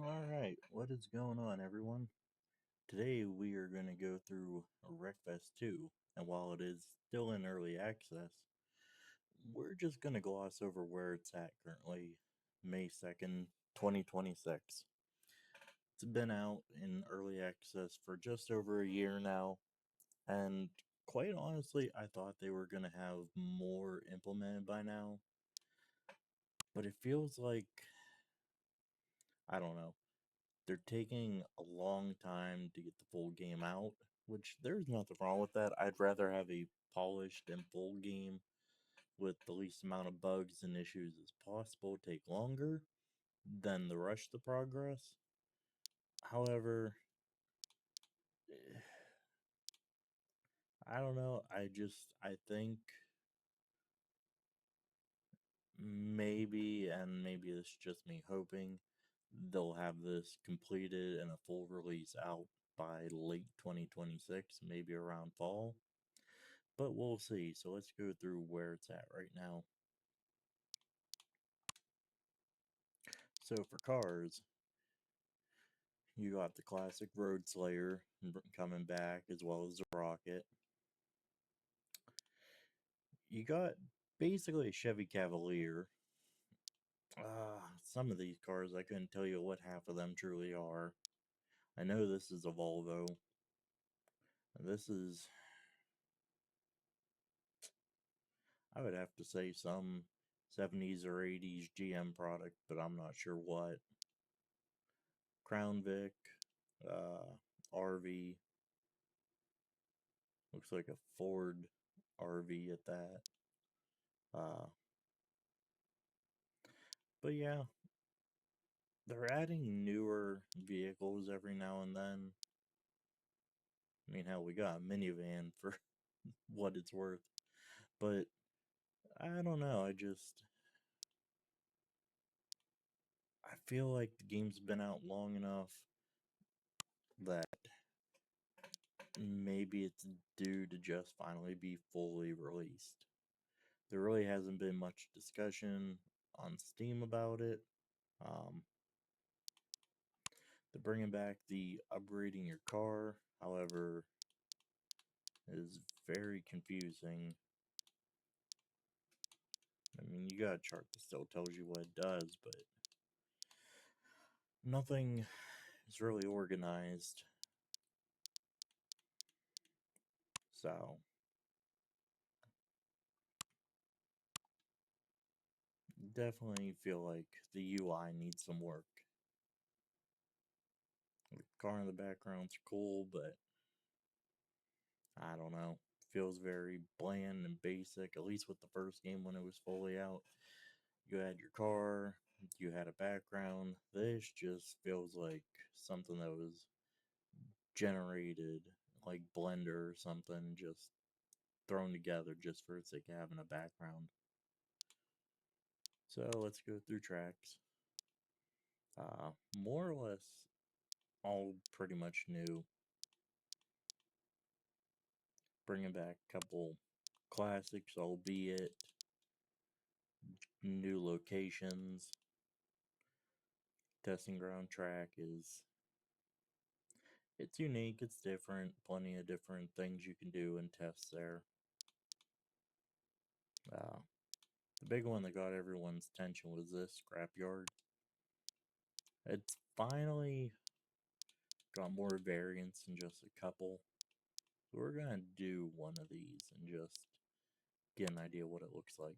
Alright, what is going on, everyone? Today we are going to go through Wreckfest 2, and while it is still in early access, we're just going to gloss over where it's at currently, May 2nd, 2026. It's been out in early access for just over a year now, and quite honestly, I thought they were going to have more implemented by now, but it feels like, I don't know. They're taking a long time to get the full game out, which there's nothing wrong with that. I'd rather have a polished and full game with the least amount of bugs and issues as possible take longer than the rush to progress. However, I don't know. I think maybe it's just me hoping they'll have this completed and a full release out by late 2026, maybe around fall. But we'll see. So let's go through where it's at right now. So for cars, you got the classic Road Slayer coming back, as well as the Rocket. You got basically a Chevy Cavalier. Some of these cars, I couldn't tell you what half of them truly are. I know this is a Volvo. This is, I would have to say, some 70s or 80s GM product, but I'm not sure what. Crown Vic, RV. Looks like a Ford RV at that. Uh, but yeah, they're adding newer vehicles every now and then. I mean, hell, we got a minivan for what it's worth. But I don't know. I feel like the game's been out long enough that maybe it's due to just finally be fully released. There really hasn't been much discussion on Steam about it. Um, they're bringing back the upgrading your car, however, is very confusing. I mean, you got a chart that still tells you what it does, but nothing is really organized. So, definitely feel like the UI needs some work. The car in the background's cool, but I don't know. Feels very bland and basic, at least with the first game when it was fully out. You had your car, you had a background. This just feels like something that was generated, like Blender or something, just thrown together just for the sake of having a background. So let's go through tracks. More or less all pretty much new. Bringing back a couple classics, albeit new locations. Testing ground track it's unique, it's different, plenty of different things you can do and tests there. The big one that got everyone's attention was this scrapyard. It's finally got more variants than just a couple. So we're gonna do one of these and just get an idea what it looks like.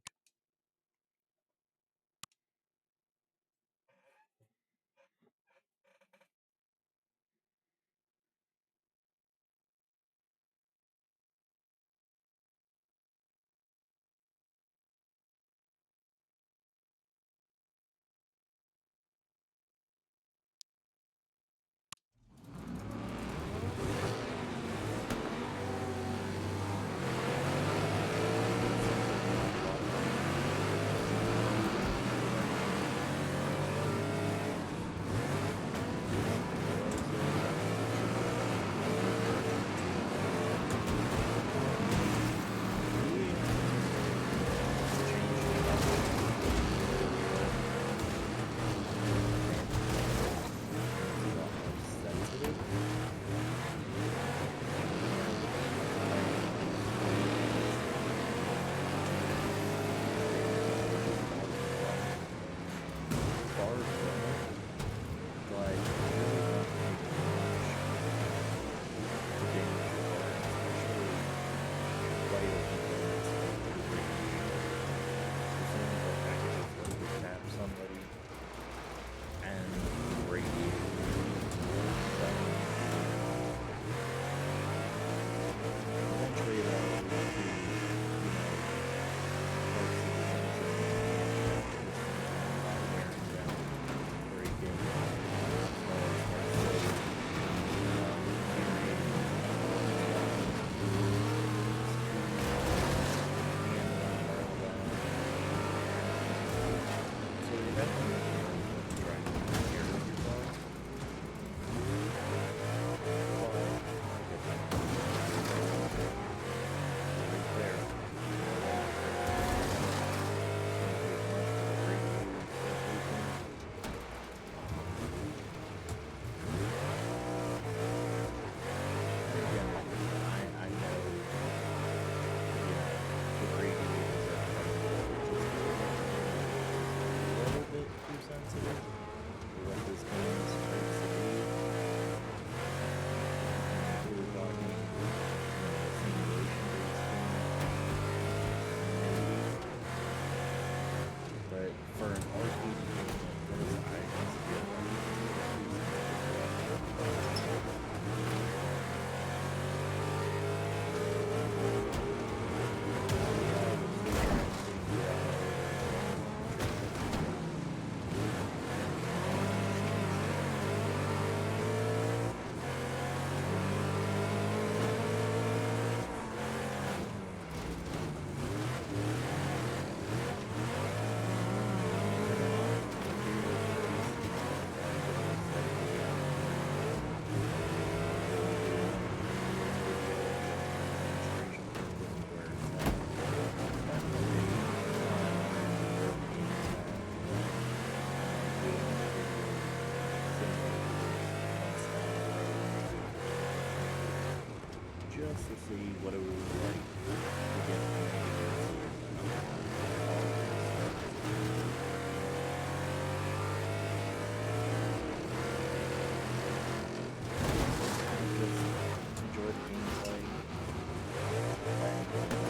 to see what it was like to get just enjoy the gameplay and ramble.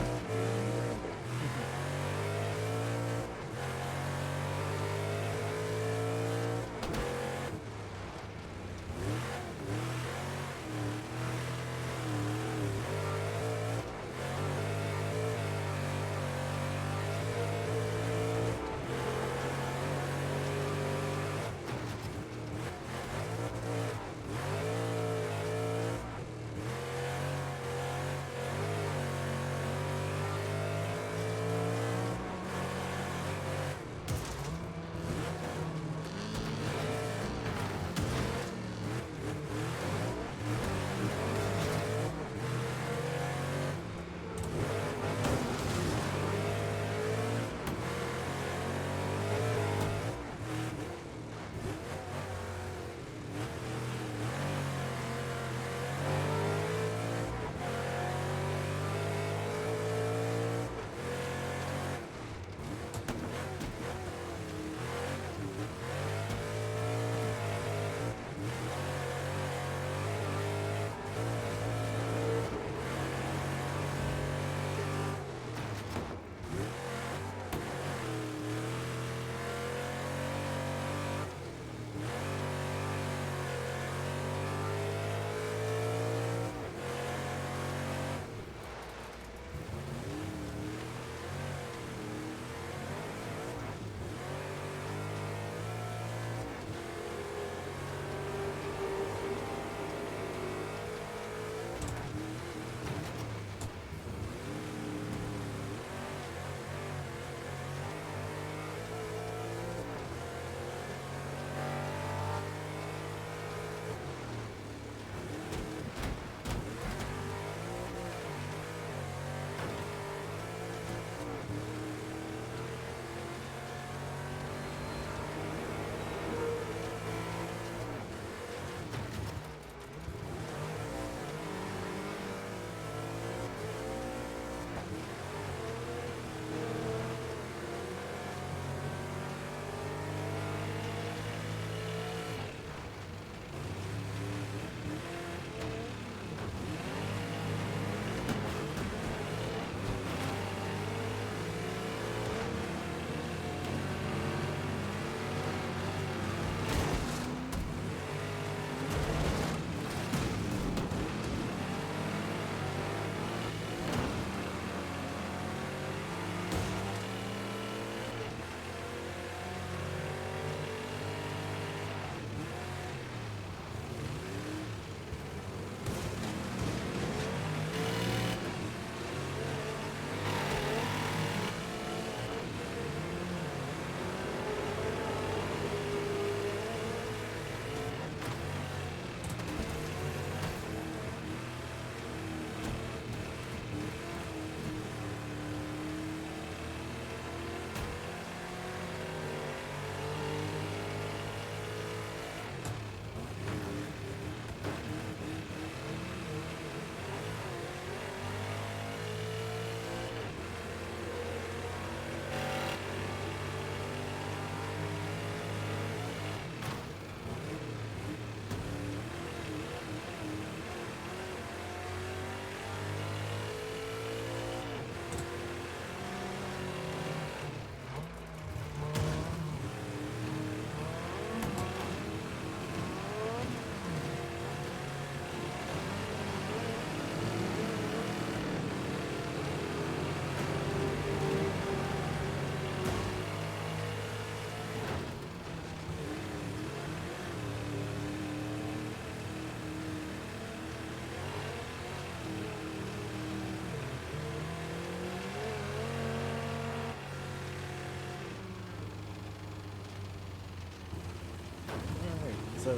Alright, so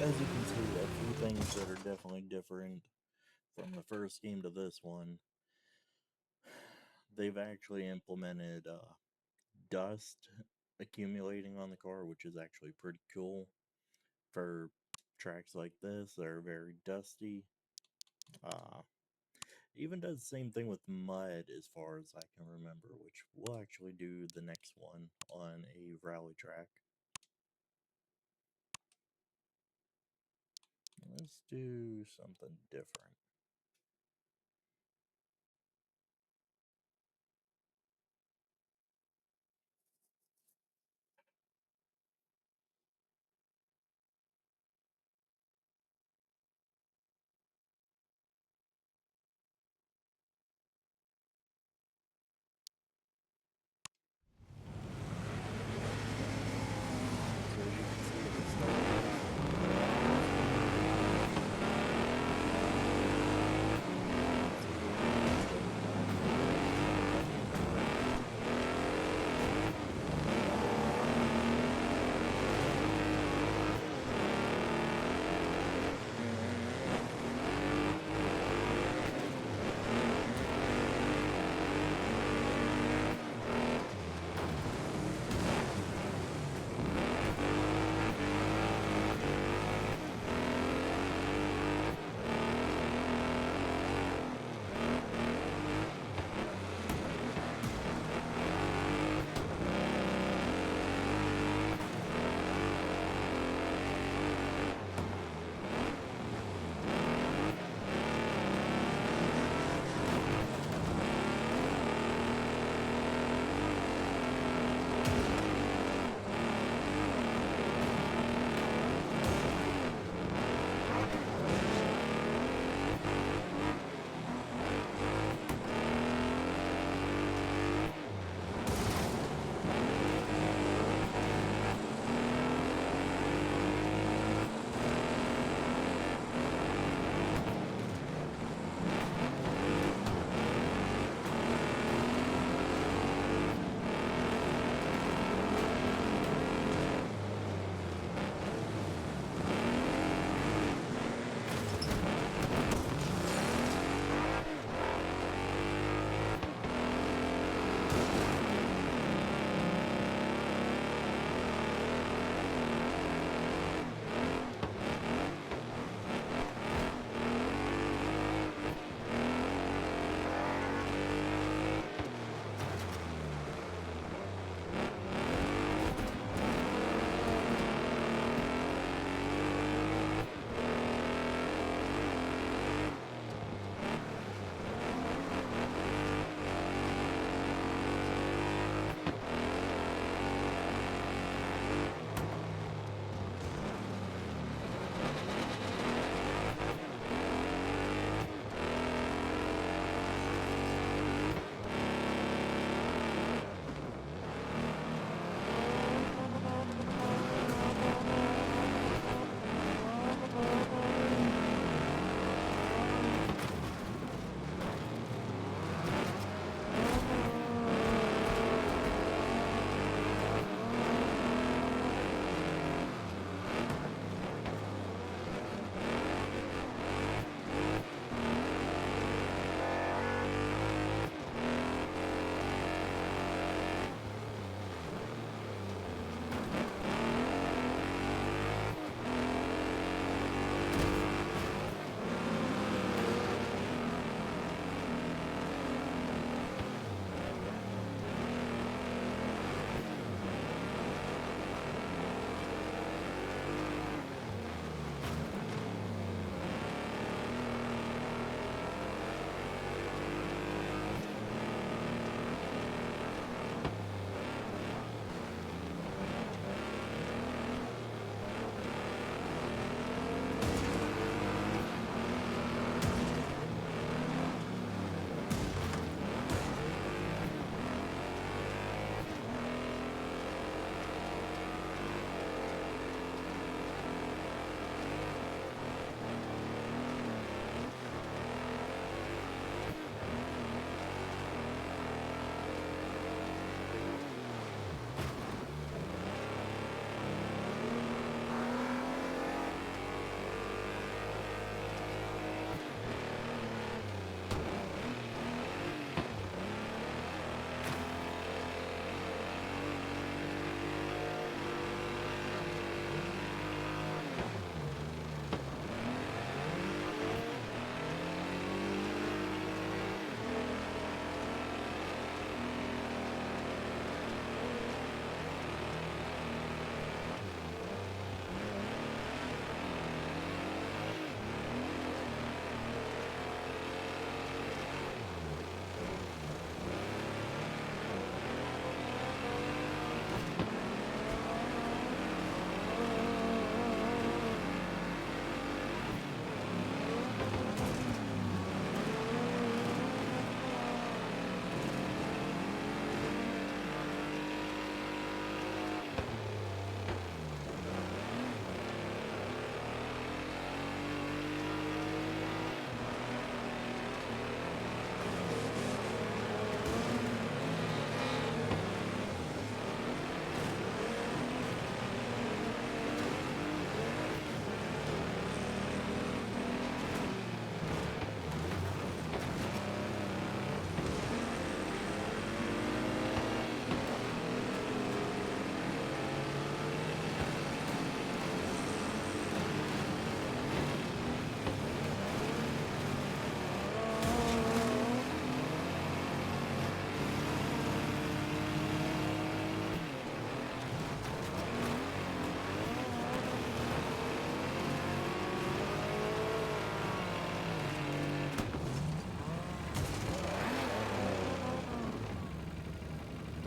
as you can see, a few things that are definitely different from the first game to this one. They've actually implemented dust accumulating on the car, which is actually pretty cool for tracks like this that are very dusty. Uh, Even does the same thing with mud as far as I can remember, which we'll actually do the next one on a rally track. Let's do something different. So as you can see at the start,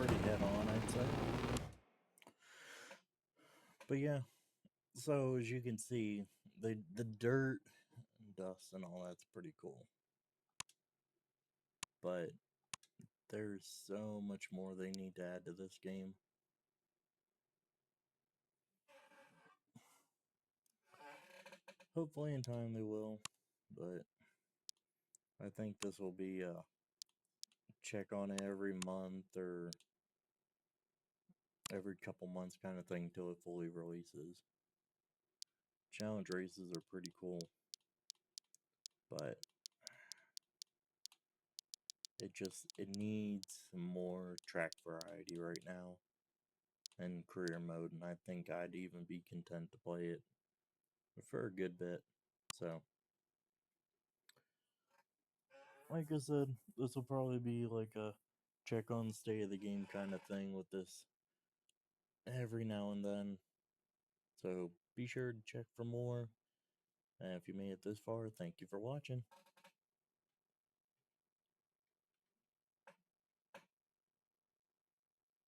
pretty head on, I'd say. But yeah, so as you can see, the dirt and dust and all that's pretty cool. But there's so much more they need to add to this game. Hopefully in time they will, but I think this will be a check on it every month or every couple months kind of thing till it fully releases. Challenge races are pretty cool, but it needs more track variety right now and career mode, and I think I'd even be content to play it for a good bit. So like I said, this will probably be like a check on the state of the game kind of thing with this every now and then. So be sure to check for more. And if you made it this far, thank you for watching.